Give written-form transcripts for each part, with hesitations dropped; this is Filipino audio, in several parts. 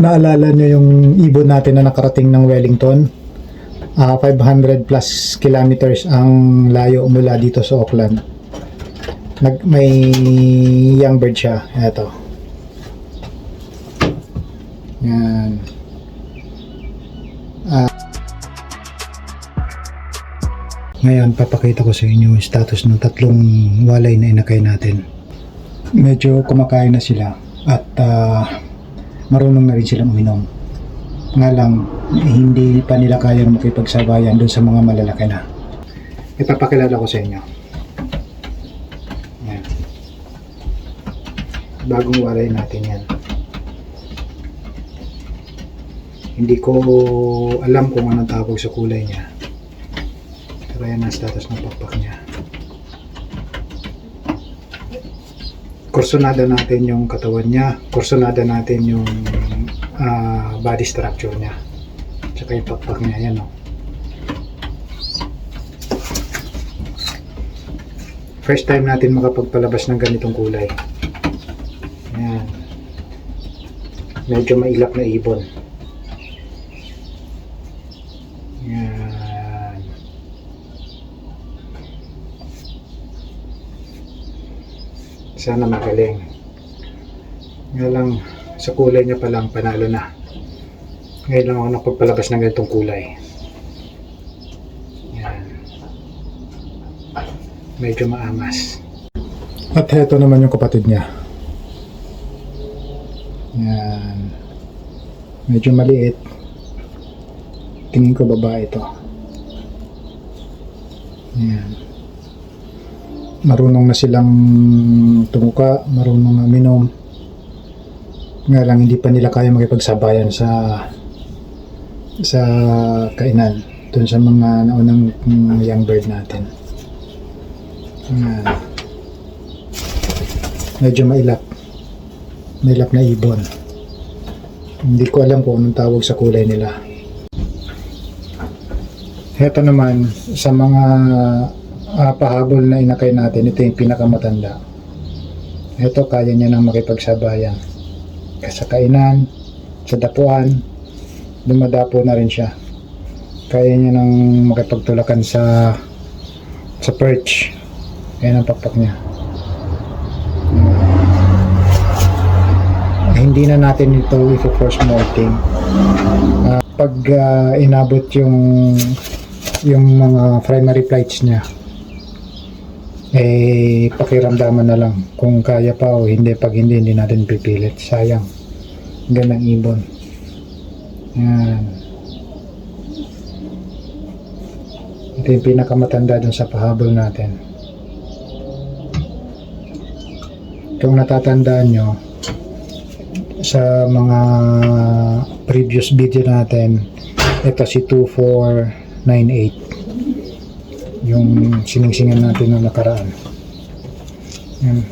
Naalala nyo yung ibon natin na nakarating ng Wellington? 500 plus kilometers ang layo mula dito sa Auckland. May young bird siya. Eto. Yan. Ngayon, papakita ko sa inyo yung status ng tatlong walay na inakay natin. Medyo kumakain na sila at marunong na rin silang uminom. Nga lang, hindi pa nila kayang makipagsabayan doon sa mga malalaki na. Ipapakilala ko sa inyo. Yan. Bagong walay natin yan. Hindi ko alam kung anong tawag sa kulay niya. Pero yan ang status ng pakpak niya. Kursonada natin yung katawan niya. Kursonada natin yung body structure niya. Tsaka yung pakpak niya. Yan o. First time natin makapagpalabas ng ganitong kulay. Yan. Medyo mailap na ibon. Yan. Sana magaling. Nga lang, sa kulay niya palang panalo na. Ngayon lang ako nakapagpalabas ng ganitong kulay. Yan. Medyo maangas. At heto naman yung kapatid niya. Yan. Medyo maliit. Tingin ko babae ito. Yan. Marunong na silang tumuka, marunong na minom. Nga lang hindi pa nila kaya makipagsabayan sa kainan dun sa mga naunang young bird natin. Yan. Medyo mailap na ibon. Hindi ko alam kung anong tawag sa kulay nila. Heto naman sa mga pahabol na inakay natin, ito yung pinakamatanda. Ito kaya niya nang makipagsabayan sa kainan, sa dapuan, dumadapo na rin siya. Kaya niya nang makipagtulakan sa perch. Ayan ang pakpak niya. Hindi na natin ito i-force molting. Pag inabot yung mga primary flights niya, pakiramdaman na lang kung kaya pa o hindi. Pag hindi natin pipilit. Sayang. Gandang ibon. Yan. Ito yung pinakamatanda dun sa pahabol natin. Kung natatandaan nyo, sa mga previous video natin, ito si 2498, yung siningsingan natin na nakaraan. Yan.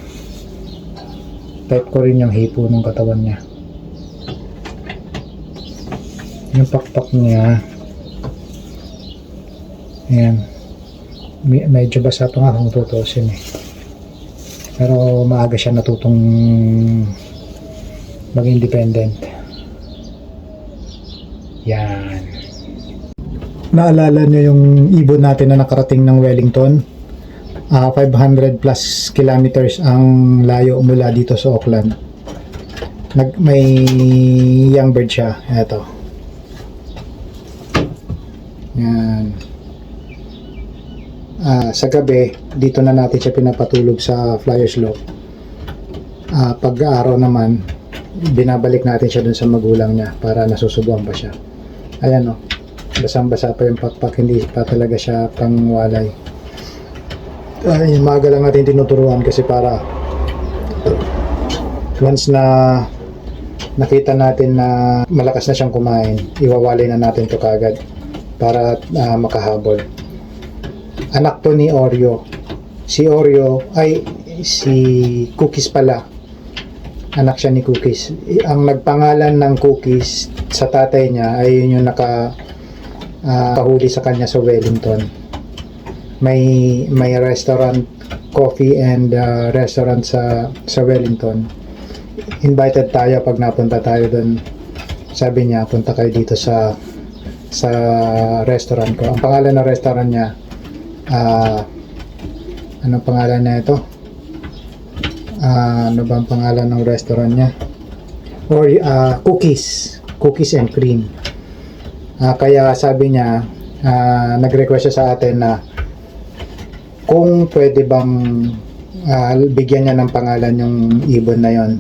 Type ko rin yung hipo ng katawan niya. Yung pakpak niya, yan, medyo basa pa nga kung tutusin eh. Pero maaga siya natutong maging independent. Yan. Naalala nyo yung ibon natin na nakarating ng Wellington? 500 plus kilometers ang layo mula dito sa Auckland. May young bird siya. Eto. Yan. Sa gabi, dito na natin siya pinapatulog sa flyer slope. Pag-araw naman, binabalik natin siya dun sa magulang niya para nasusubuan pa siya. Ayan o. Basang-basa pa yung pakpak, hindi pa talaga siya pangwalay. Maaga lang natin tinuturuan kasi para once na nakita natin na malakas na siyang kumain, iwawalay na natin to kagad para makahabol. Anak to ni Oreo. Si Oreo ay si Cookies pala. Anak siya ni Cookies. Ang nagpangalan ng Cookies sa tatay niya ay yun yung nakahuli sa kanya sa Wellington. May restaurant, coffee and restaurant sa Wellington. Invited tayo pag napunta tayo doon. Sabi niya, punta kayo dito sa restaurant ko. Ang pangalan ng restaurant niya, anong pangalan na ito? Ano ba ang pangalan ng restaurant niya? Or Cookies and Cream. Kaya sabi niya, nag-request siya sa atin na kung pwede bang bigyan niya ng pangalan yung ibon na yon.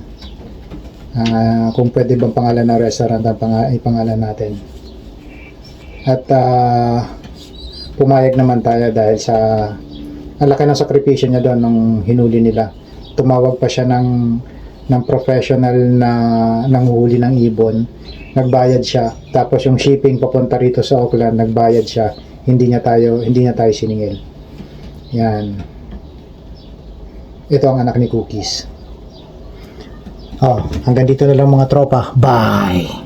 Kung pwede bang pangalan ng restaurant ang pangalan natin. At pumayag naman tayo dahil sa ang laki ng sakripisyo niya doon nung hinuli nila. Tumawag pa siya ng professional na nanguhuli ng ibon. Nagbayad siya. Tapos yung shipping papunta rito sa Auckland, nagbayad siya. Hindi niya tayo siningil. Yan. Ito ang anak ni Cookies. Hanggang dito na lang mga tropa. Bye!